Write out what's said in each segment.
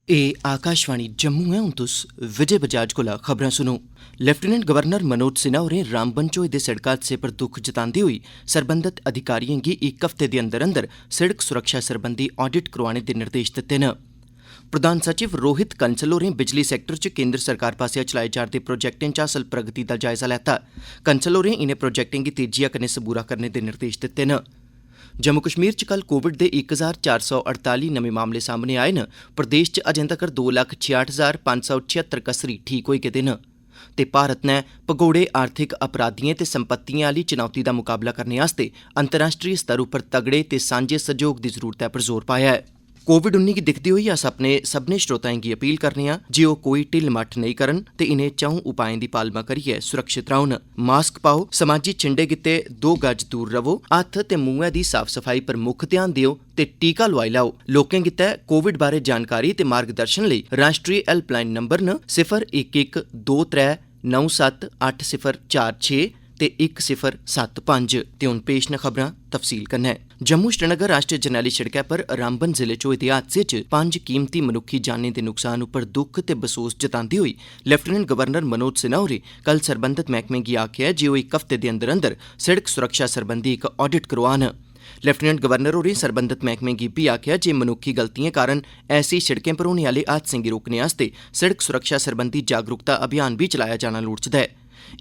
ए आकाशवाणी जम्मू है। हूँ तुस विजय बजाज कोला खबरां सुनो। लेफ्टिनेंट गवर्नर मनोज सिन्हा होरें रामबन च होए दे सड़क हादसे पर दुख जतांदे होई सरबंधत अधिकारिएं गी इक हफ्ते दे अंदर अंदर सड़क सुरक्षा सरबंधी ऑडिट करोआने दे निर्देश दित्ते न। प्रधान सचिव रोहित कंसल होरें बिजली सैक्टर च केंद्र सरकार पासेआ चलाए जा'रदे प्रोजेक्टें च हासल प्रगति दा जायजा लैता। कंसल होरें इनें प्रोजेक्टें गी तेजिआ कन्नै सबूरा करने दे निर्देश दित्ते न। जम्मू कश्मीर च कल कोविड दे 1448 नमें मामले सामने आए न। प्रदेश च अजें तक्कर 2,66,576 कसरी ठीक होई गेदे न। ते भारत नै भगोड़े आर्थिक अपराधिएं ते संपत्तिएं आह्ली चुनौती दा मुकाबला करने आस्तै अंतर्राष्ट्रीय स्तर उप्पर तगड़े ते सांझे सैह्योग दी जरूरतै पर जोर पाया है। कोविड-19 गी दिक्खदे होई अस अपने सभनें श्रोताएं गी अपील करने आं जे ओह् कोई ढिल्ल मट्ठ नेईं करन ते इनें चौं उपाएं दी पालमा करियै सुरक्षित रौह्न। मास्क पाओ, समाजी छिंडे गित्ते 2 गज दूर रवो, हत्थ ते मुंहै दी साफ सफाई पर मुक्ख ध्यान देओ ते टीका लोआई लैओ। लोकें गित्तै कोविड बारै जानकारी ते मार्गदर्शन लेई राष्ट्री हैल्पलाइन नंबर न 0112397804 ते 1075 ते हुण पेश न खबरां तफसील कन्नै। जम्मू श्रीनगर राष्ट्रीय जरनैली सड़कै पर रामबन जिले च होए दे हादसे च 5 कीमती मनुक्खी जानें दे नुकसान उप्पर दुख ते बसोस जतांदे होई लेफ्टिनेंट गवर्नर मनोज सिन्हा होरें कल सरबंधत मैह्कमें गी आखेआ जे ओह् इक हफ्ते दे अंदर अंदर सड़क सुरक्षा सरबंधी इक ऑडिट करोआन। लेफ्टिनेंट गवर्नर होरें सरबंधत मैह्कमें गी बी आखेआ जे मनुक्खी गलतिएं कारण ऐसी सड़कें पर होने आह्ले हादसें गी रोकने आस्तै सड़क सुरक्षा सरबंधी जागरूकता अभियान बी चलाया जाना लोड़चदा ऐ।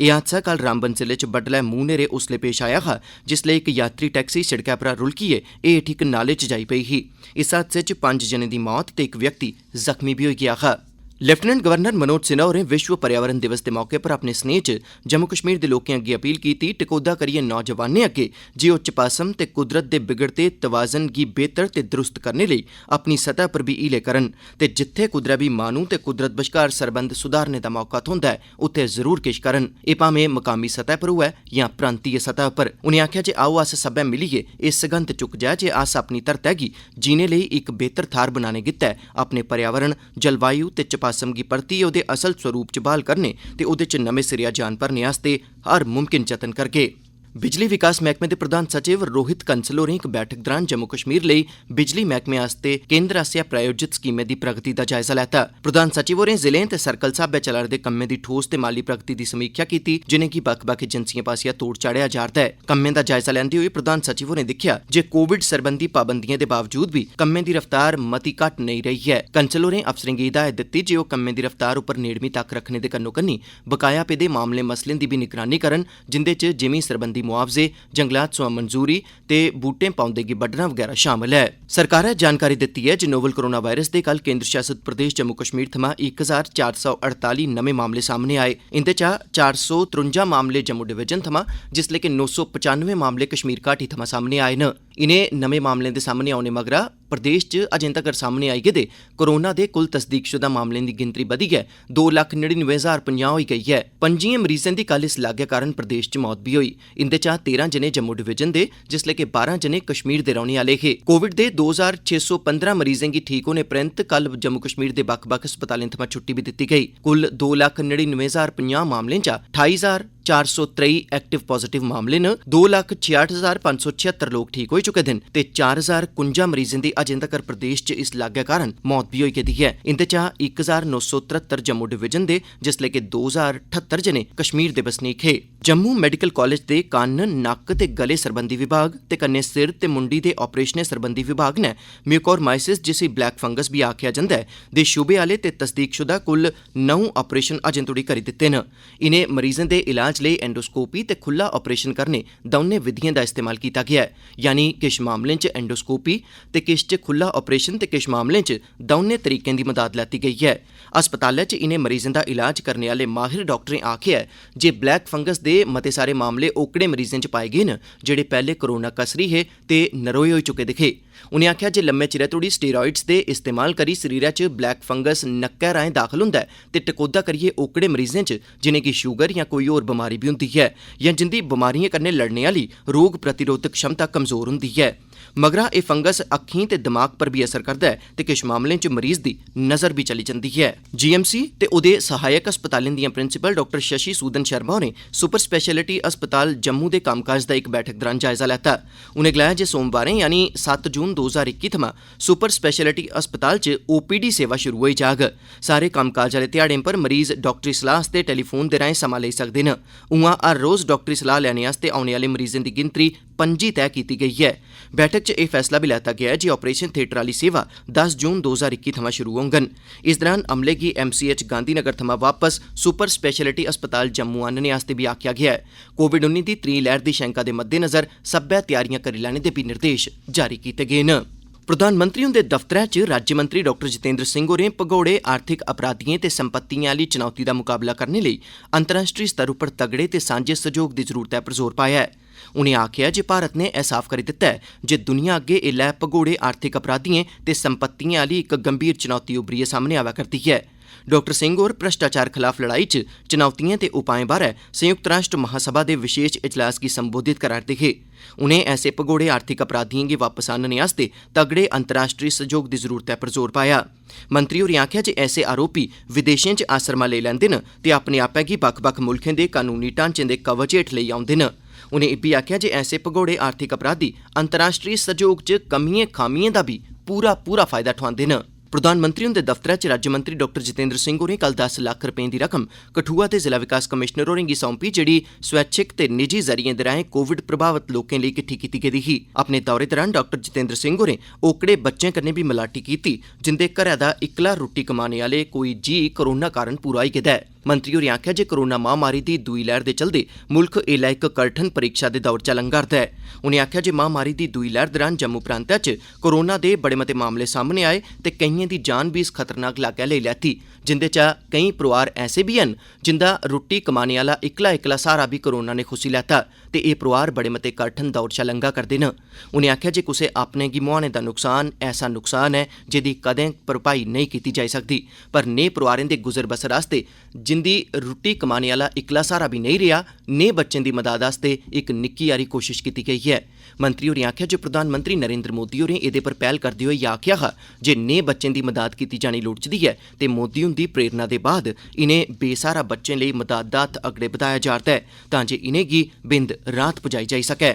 एह् हादसा कल रामबन जिले च बड्डलै मूंह न्हेरे उसलै पेश आया हा जिसलै इक यात्री टैक्सी सड़कै परा रुलकियै हेठ इक नाले च जाई पेई ही। इस हादसे च 5 जनें दी मौत ते इक व्यक्ति जख्मी बी होई गेआ हा। लेफ्टिनेंट गवर्नर मनोज सिन्हा होरें विश्व पर्यावरण दिवस दे मौके पर अपने स्नेह च जम्मू कश्मीर दे लोकें अग्गे अपील कीती टकोह्दा करियै नौजवानें अग्गे जे ओह् चपासम ते कुदरत दे बिगड़दे तवाज़न गी बेहतर ते दुरुस्त करने लेई अपनी सतह पर बी हीले करन ते जित्थै कुदरै बी माह्नू ते कुदरत बश्कार सरबंध सुधारने दा मौका थ्होंदा ऐ उत्थै जरूर किश करन, एह् भामें मकामी सतह पर होऐ जां प्रांतीय सतह पर। उनें आखेआ जे आओ अस सब्बै मिलियै एह् सगंध चुक्क जाए जे अस अपनी धरतै गी जीने लेई इक बेहतर थाह्र बनाने गित्तै अपने पर्यावरण, जलवायु ते चपासम गी परतियै ओह्दे असल स्वरूप च बहाल करने ते ओह्दे च नमें सिरेआ जान भरने आस्तै हर मुमकिन जतन करगे। बिजली विकास मैह्कमे दे प्रधान सचिव रोहित कंसल होरें इक बैठक दौरान जम्मू कश्मीर लेई बिजली मैह्कमे आस्तै केंद्र आसेआ प्रायोजित स्कीमें दी प्रगति दा जायजा लैता। प्रधान सचिव होरें जिलें ते सर्कल स्हाबै चला'रदे कम्में दी ठोस ते माली प्रगति दी समीक्षा कीती जिनेंगी बक्ख-बक्ख एजेंसिएं पासेआ तोड़ चाढ़ेआ जा'रदा ऐ। कम्में दा जायजा लैंदे होई प्रधान सचिव होरें दिक्खेआ जे कोविड सरबंधी पाबंदिएं दे बावजूद बी कम्में दी रफ्तार मती घट्ट नेईं रही ऐ। कंसल होरें अफसरें गी हिदायत दित्ती जे ओह् कम्में दी रफ्तार उप्पर नेड़मी तक्क रखने दे कन्नो-कन्नी बकाया पेदे मामलें मसलें दी बी निगरानी करन जिंदे च जिमीं सरबंधी मुआवजे, जंगलात सोयां मंजूरी ते बूटें पौंदे गी बड्ढना वगैरा शामल है। सरकारै जानकारी दित्ती ऐ जे नोवल कोरोना वायरस दे कल केंद्र शासित प्रदेश जम्मू कश्मीर थमां 1448 नमें मामले सामने आए। इंदे चा 453 मामले जम्मू डिवीजन थमां जिसलै कि 995 मामले कश्मीर घाटी थमां सामने आए न। इनें नमें मामलें दे सामने औने मगरा प्रदेश च अजें तक्कर सामने आई गेदे कोरोना दे कुल तस्दीकशुदा मामलें दी गिनतरी बधियै 2,99,050 होई गेई ऐ। 5 मरीजें दी कल इस लागै कारण प्रदेश च मौत बी होई। इंदे चा 13 जने जम्मू डिवीजन दे जिसलै कि 12 जने कश्मीर दे रौह्ने आह्ले हे। कोविड दे 2,615 मरीजें गी ठीक होने परैंत कल जम्मू कश्मीर दे बक्ख-बक्ख अस्पतालें थमां छुट्टी बी दित्ती गेई। कुल 2,99,050 मामलें चा 28,423 एक्टिव पॉजिटिव मामले न। 2,66,576 लोक ठीक होई चुके दे न ते 4,051 मरीजें दी अजें तक्कर प्रदेश च इस लागै कारण मौत बी होई गेदी ऐ। इंदे चा 1,973 जम्मू डिवीजन दे जिसलै कि 2,078 जने कश्मीर दे बसनीक हे। जम्मू मैडिकल कॉलेज दे कन्न, नक्क ते गले सरबंधी विभाग ते कन्नै सिर ते मुंडी दे ऑपरेशनें सरबंधी विभाग ने म्यूकोरमाइसिस जिसी ब्लैक फंगस बी आखेआ जंदा ऐ दे शूबे आह्ले ते तस्दीकशुदा कुल 9 ऑपरेशन अजें तोड़ी करी दित्ते न। इनें मरीजें दे इलाज लेई एंडोस्कोपी ते खुल्ला ऑपरेशन करने दौनें विधिएं दा इस्तेमाल कीता गेआ ऐ, यानी किश मामलें च एंडोस्कोपी ते किश च खुल्ला ऑपरेशन ते किश मामलें च दौनें तरीकें दी मदाद लैती गेई है। अस्पतालै च इनें मरीजें दा इलाज करने आह्ले माहिर डाक्टरें आखेआ है जे ब्लैक फंगस दे मते सारे मामले ओकड़े मरीजें च पाए गे न जेह्ड़े पैह्ले कोरोना कसरी हे ते नरोए होई चुके दे हे। उनें आखेआ जे लम्मे चिरै तोड़ी स्टेरॉइड्स दे इस्तेमाल करी शरीरै च ब्लैक फंगस नक्कै राहें दाखल होंदा ऐ ते टकोह्दा करियै ओकड़े मरीजें च जिनेंगी शूगर जां कोई होर बमारी बी होंदी है जां जिंदी बमारियें कन्नै लड़ने आह्ली रोग प्रतिरोधक क्षमता कमजोर होंदी है। मगरा यह फंगस अक्खीं ते दिमाग पर भी असर करदा है ते किश मामलें च मरीज दी नज़र भी चली जंदी है। GMC ते ओहदे सहायक अस्पतालें दियां प्रिंसीपल डॉ शशि सूदन शर्मा होरें सुपर स्पैशलिटी अस्पताल जम्मू दे कम्मकाज दा इक बैठक दौरान जायजा लैता। उनें गलाया जे सोमवारें यानी 7 जून 2021 थमां सुपर स्पैशलिटी अस्पताल च OPD सेवा शुरू होई जाग। सारे कम्मकाज आह्ले ध्याड़ें पर मरीज डॉक्टरी सलाह आस्तै टेलीफोन दे राहें समां लेई सकदे न। उआं हर रोज़ डॉक्टरी सलाह लैने आस्तै औने आह्ले मरीजें दी गिनतरी 25 तय की गई है। बैठक च यह फैसला भी लैता गया है जे ऑपरेशन थिएटर आह्ली सेवा 10 जून 2021 थमां शुरू होङन। इस दौरान अमले गी MCH गांधीनगर थमां वापस सुपर स्पैशलिटी अस्पताल जम्मू आह्नने आस्तै भी आखेआ गया है। कोविड-19 दी त्री लैह्र दी शैंका दे मद्देनज़र सब्बै तैयारियां करी लैने दे भी निर्देश जारी कीते गे न। प्रधानमंत्री हुंदे दफ्तरै च राज्यमंत्री डॉ जितेंद्र सिंह होरें भगौड़े आर्थिक अपराधियें ते संपत्तियें आह्ली चुनौती दा मुकाबला करने लेई अंतर्राष्ट्री स्तर उप्पर तगड़े ते सांझे सैह्योग दी जरूरतै पर जोर पाया है। उनें आखेआ जे भारत ने एह साफ करी दित्ता है जे दुनिया अग्गे एल्लै भगौड़े आर्थिक अपराधियें ते संपत्तियें आह्ली इक गंभीर चुनौती उभरियै सामने आवै करदी है। डॉ सिंह होर भ्रष्टाचार खिलाफ लड़ाई च चुनौतियें ते उपाएं बारै संयुक्त राष्ट्र महासभा दे विशेष इजलास गी संबोधित करा'रदे हे। उनें ऐसे भगौड़े आर्थिक अपराधियें गी वापस आह्नने आस्तै तगड़े अंतर्राष्ट्री सैह्योग दी जरूरतै पर जोर पाया। मंत्री होरें आखेआ जे ऐसे आरोपी विदेशें च आसरमा लेई लैंदे न ते अपने आपै गी बक्ख-बक्ख मुल्खें दे कानूनी ढांचें दे कवच हेठ लेई औंदे न। उनें इब्बी आखेआ जे ऐसे भगौड़े आर्थिक अपराधी अंतर्राष्ट्री सैह्योग च कमियें खामियें दा भी पूरा फायदा ठोआंदे न। प्रधानमंत्री हुंदे दफ्तरै च राज्यमंत्री डॉ जितेंद्र सिंह होरें कल 10 लक्ख रपें दी रकम कठुआ दे जिला विकास कमिशनर होरें गी सौंपी जेह्ड़ी स्वैच्छिक ते निजी जरिएं दे राहें कोविड प्रभावित लोकें लेई किट्ठी कीती गेदी ही। अपने दौरे दौरान डॉ जितेंद्र सिंह होरें ओकड़े बच्चें कन्नै भी मलाटी कीती जिंदे घरै दा इक्कला रुट्टी कमाने आह्ले कोई जी कोरोना कारण पूरा होई गेदा है। मंत्री होरें आखेआ जे कोरोना महामारी दी दूई लैह्र दे चलदे मुल्ख एल्लै इक कठन परीक्षा दे दौर चा लंघा'रदा है। उनें आखेआ जे महामारी दी दूई लैह्र दौरान जम्मू प्रांतै च कोरोना दे बड़े मते मामले सामने आए ते केइयें दी जान भी इस खतरनाक लागै लेई लैती जिंदे चा केईं परोआर ऐसे भी हैन जिंदा रुट्टी कमाने आह्ला इक्कला सहारा भी कोरोना ने खुस्सी लैता ते एह् परोआर बड़े मते कठन दौर चा लंघा करदे न। उनें आखेआ जे कुसै अपने गी मुहाने दा नुकसान ऐसा नुकसान है जेह्दी कदें भरपाई नेईं कीती जाई सकदी, पर नेह् परोआरें दे गुजर बसर आस्तै जिंदी रुट्टी कमाने आह्ला इक्कला सहारा भी नेईं रेहा, नेह् बच्चें दी मदाद आस्तै इक निक्की हारी कोशिश कीती गई है। मंत्री होरें आखेआ जे प्रधानमंत्री नरेंद्र मोदी होरें एह्दे पर पैह्ल करदे होई आखेआ हा जे नेह् बच्चें दी मदाद कीती जानी लोड़चदी है ते मोदी हुंदी प्रेरणा दे बाद इनें बेसहारा बच्चें लेई मदाद दा हत्थ अगड़े बधाया जा'रदा है तां जे इनेंगी बिंद राहत पुजाई जाई सकै।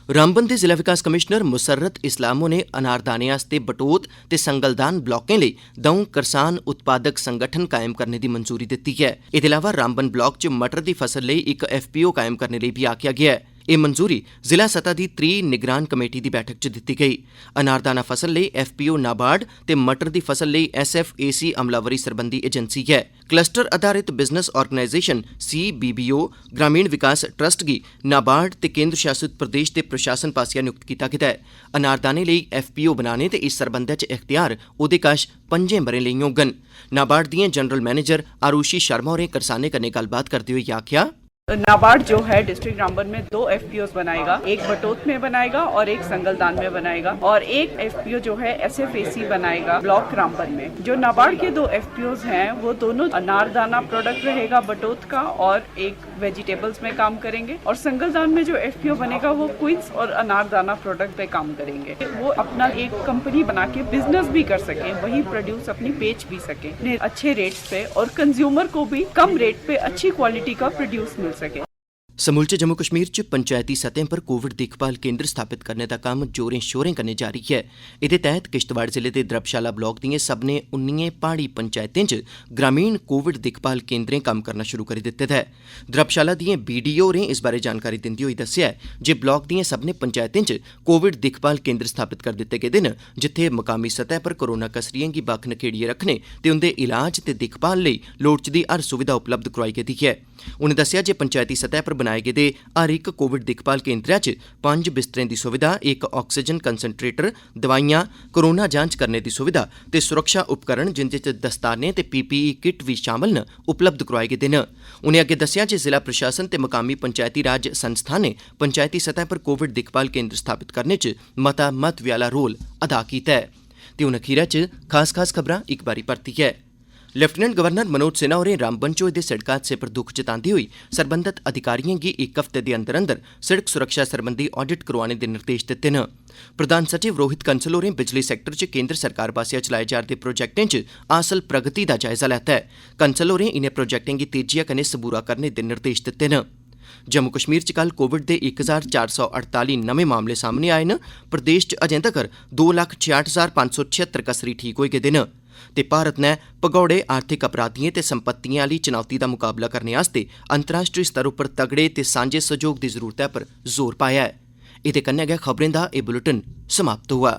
रामबन दे जिला विकास कमिशनर मुसर्रत इस्लाम होरें अनारदाने आस्तै बटोत ते संगलदान ब्लाकें लेई द'ऊं करसान उत्पादक संगठन कायम करने दी मंजूरी दित्ती है। एह्दे इलावा रामबन ब्लाक च मटर दी फसल लेई इक FPO कायम करने लेई भी आखेआ गेआ है। एह् मंजूरी जिला सतह दी त्री निगरान कमेटी दी बैठक च दित्ती गेई। अनारदाना फसल लेई FPO नाबार्ड ते मटर दी फसल लेई SFAC अमलावरी सरबंधी एजेंसी है। क्लस्टर आधारित बिजनेस ऑर्गेनाइजेशन CBBO ग्रामीण विकास ट्रस्ट गी नाबार्ड ते केंद्र शासित प्रदेश दे प्रशासन पास्सेआ नियुक्त कीता गेदा है। अनारदाने लेई FPO बनाने ते इस सरबंधै च इख्तियार ओह्दे कश 5 ब'रें लेई होङन। नाबार्ड दियां जनरल मैनेजर आरुषि शर्मा होरें करसानें कन्नै गल्लबात करदे होई आखेआ नाबार्ड जो है डिस्ट्रिक्ट रामबन में 2 FPOs बनाएगा, एक बटोत में बनाएगा और एक संगलदान में बनाएगा, और एक FPO जो है SFAC बनाएगा ब्लॉक रामबन में। जो नाबार्ड के 2 FPOs हैं वो दोनों अनारदाना प्रोडक्ट रहेगा बटोत का और एक वेजिटेबल्स में काम करेंगे, और संगलदान में जो FPO बनेगा वो क्विंस और अनारदाना प्रोडक्ट पे काम करेंगे। वो अपना एक कंपनी बना के बिजनेस भी कर सके, वही प्रोड्यूस अपनी बेच भी सके अच्छे रेट्स पे, और कंज्यूमर को भी कम रेट पे अच्छी क्वालिटी का प्रोड्यूस मिल सके। समूलचे जम्मू कश्मीर च पंचायती सतह पर कोविड दिक्खभाल केंद्र स्थापित करने दा कम्म जोरें शोरें कन्नै जारी है। एह्दे तैह्त किश्तवाड़ जिले दे द्रबशाला ब्लाक दिएं सभनें 19 प्हाड़ी पंचायतें च ग्रामीण कोविड दिक्खभाल केंद्रें कम्म करना शुरू करी दित्ते दा है। द्रबशाला दिएं BDO होरें इस बारै जानकारी दिंदे होई दस्सेआ जे ब्लाक दिएं सभनें पंचायतें च कोविड दिक्खभाल केंद्र स्थापित करी दित्ते गेदे न जित्थे मकामी सतह पर कोरोना कसरियें गी बक्ख नखेड़ियै रक्खने ते उंदे इलाज ते दिक्खभाल लेई लोड़चदी हर सुविधा उपलब्ध करोआई गेदी है। उनें दस्सेआ जे पंचायती सतह पर बनाए गेदे हर इक कोविड दिक्खभाल केंद्रै च 5 बिस्तरें दी सुविधा, एक ऑक्सीजन कंसनट्रेटर, दवाइयां, कोरोना जांच करने दी सुविधा ते सुरक्षा उपकरण जिंदे च दस्ताने ते PPE किट भी शामल न उपलब्ध करोआए गेदे न। उनें अग्गे दस्सेआ जे जिला प्रशासन ते मकामी पंचायती राज संस्थानें पंचायती सतह पर कोविड दिक्खभाल केंद्र स्थापित करने च मता महत्व आह्ला रोल अदा कीता है। ते हून अखीरै च खास खबरां इक बारी परतियै। लेफ्टिनेंट गवर्नर मनोज सिन्हा होरें रामबन च होए दे सड़क हादसे पर दुख जतांदे होई सरबंधत अधिकारिएं गी इक हफ्ते दे अंदर अंदर सड़क सुरक्षा सरबंधी ऑडिट करोआने दे निर्देश दित्ते न। प्रधान सचिव रोहित कंसल होरें बिजली सैक्टर च केंद्र सरकार पास्सेआ चलाए जा'रदे प्रोजेक्टें च हासल प्रगति दा जायजा लैता ऐ। कंसल होरें इनें प्रोजेक्टें गी तेजिया कन्नै सबूरा करने दे निर्देश दित्ते न। जम्मू कश्मीर च कल कोविड दे 1448 नमें मामले सामने आए न। प्रदेश च अजें तगर 2,66,576 कसरी ठीक होई गेदे न। ते भारत नै भगौड़े आर्थिक अपराधिएं ते संपत्तिएं आह्ली चुनौती दा मुकाबला करने आस्तै अंतर्राष्ट्री स्तर उप्पर तगड़े ते सांझे सैह्योग दी जरूरतै पर जोर पाया ऐ। एह्दे कन्नै गै खबरें दा एह् बुलेटिन समाप्त होआ।